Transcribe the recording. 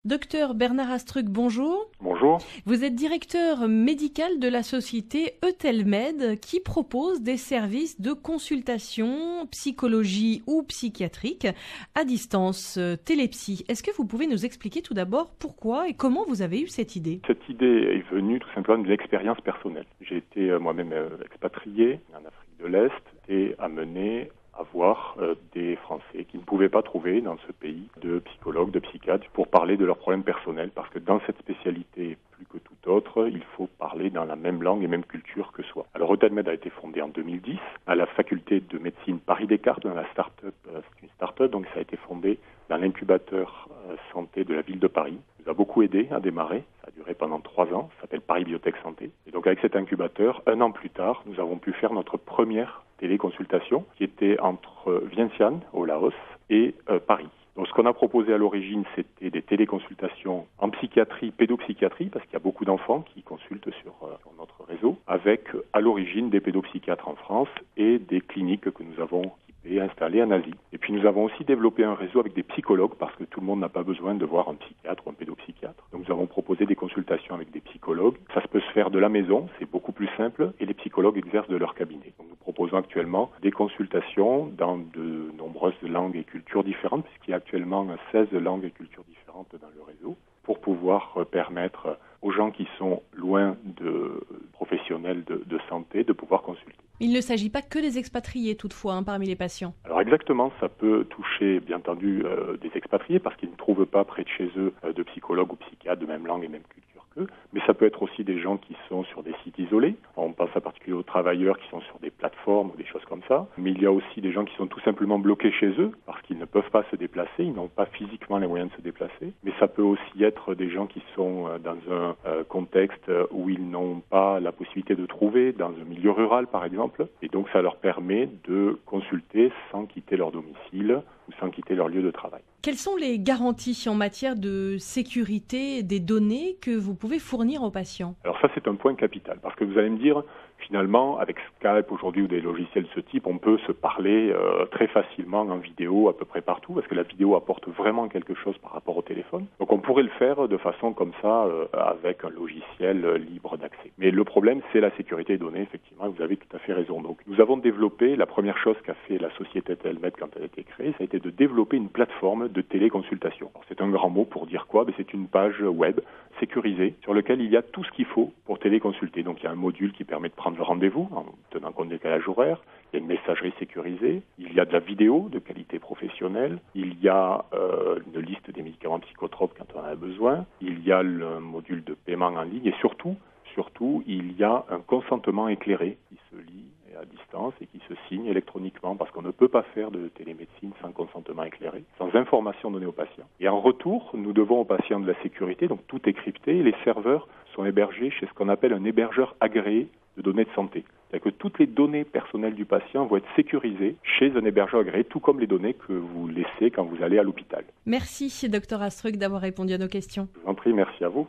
Docteur Bernard Astruc, bonjour. Bonjour. Vous êtes directeur médical de la société Eutelmed qui propose des services de consultation, psychologie ou psychiatrique à distance, télépsy. Est-ce que vous pouvez nous expliquer tout d'abord pourquoi et comment vous avez eu cette idée? Cette idée est venue tout simplement d'une expérience personnelle. J'ai été moi-même expatrié en Afrique de l'Est et amené à voir des Français qui ne pouvaient pas trouver dans ce pays de psychologues, de psychiatres pour parler de leurs problèmes personnels, parce que dans cette spécialité, plus que tout autre, il faut parler dans la même langue et même culture que soi. Alors Eutelmed a été fondé en 2010 à la faculté de médecine Paris-Descartes, dans la start-up, c'est une start-up, donc ça a été fondé dans l'incubateur santé de la ville de Paris. Ça nous a beaucoup aidé à démarrer, ça a duré pendant 3 ans, ça s'appelle Paris Biotech Santé. Et donc avec cet incubateur, 1 an plus tard, nous avons pu faire notre première téléconsultation qui était entre Vientiane, au Laos, et Paris. Donc ce qu'on a proposé à l'origine, c'était des téléconsultations en psychiatrie, pédopsychiatrie, parce qu'il y a beaucoup d'enfants qui consultent sur notre réseau, avec à l'origine des pédopsychiatres en France et des cliniques que nous avons installées en Asie. Et puis nous avons aussi développé un réseau avec des psychologues, parce que tout le monde n'a pas besoin de voir un psychiatre ou un pédopsychiatre. Donc nous avons proposé des consultations avec des psychologues. Ça se peut se faire de la maison, c'est beaucoup plus simple, et les psychologues exercent de leur cabinet. Donc nous proposons actuellement des consultations dans de nombreuses langues et cultures différentes, puisqu'il y a actuellement 16 langues et cultures différentes dans le réseau, pour pouvoir permettre aux gens qui sont loin de professionnels de santé de pouvoir consulter. Il ne s'agit pas que des expatriés toutefois parmi les patients. Alors exactement, ça peut toucher bien entendu des expatriés parce qu'ils ne trouvent pas près de chez eux de psychologues ou psychiatres de même langue et même culture qu'eux, mais ça peut être aussi des gens qui sont sur des sites isolés. On pense en particulier aux travailleurs qui sont sur des plateformes ou des choses comme ça, mais il y a aussi des gens qui sont tout simplement bloqués chez eux parce qu'ils ne peuvent pas se déplacer, ils n'ont pas physiquement les moyens de se déplacer, mais ça peut aussi être des gens qui sont dans un contexte où ils n'ont pas la possibilité de trouver, dans un milieu rural par exemple, et donc ça leur permet de consulter sans quitter leur domicile ou sans quitter leur lieu de travail. Quelles sont les garanties en matière de sécurité des données que vous pouvez fournir aux patients? Alors ça, c'est un point capital, parce que vous allez me dire, finalement, avec Skype aujourd'hui ou des logiciels de ce type, on peut se parler très facilement en vidéo à peu près partout, parce que la vidéo apporte vraiment quelque chose par rapport au téléphone. Donc on pourrait le faire de façon comme ça, avec un logiciel libre d'accès. Mais le problème, c'est la sécurité des données, effectivement, et vous avez tout à fait raison. Donc nous avons développé, la première chose qu'a fait la société Eutelmed quand elle a été créée, ça a été de développer une plateforme de téléconsultation. Alors, c'est un grand mot pour dire quoi? C'est une page web sécurisée sur laquelle il y a tout ce qu'il faut pour téléconsulter. Donc il y a un module qui permet de prendre le rendez-vous en tenant compte du décalage horaire, il y a une messagerie sécurisée, il y a de la vidéo de qualité professionnelle, il y a une liste des médicaments psychotropes quand on en a besoin, il y a le module de paiement en ligne et surtout, il y a un consentement éclairé qui se lit à distance et qui se signe électroniquement parce qu'on ne peut pas faire de télémédecine sans consentement éclairé, sans information donnée aux patients. Et en retour, nous devons aux patients de la sécurité, donc tout est crypté, et les serveurs sont hébergés chez ce qu'on appelle un hébergeur agréé de données de santé. C'est-à-dire que toutes les données personnelles du patient vont être sécurisées chez un hébergeur agréé, tout comme les données que vous laissez quand vous allez à l'hôpital. Merci, Dr Astruc, d'avoir répondu à nos questions. Je vous en prie, merci à vous.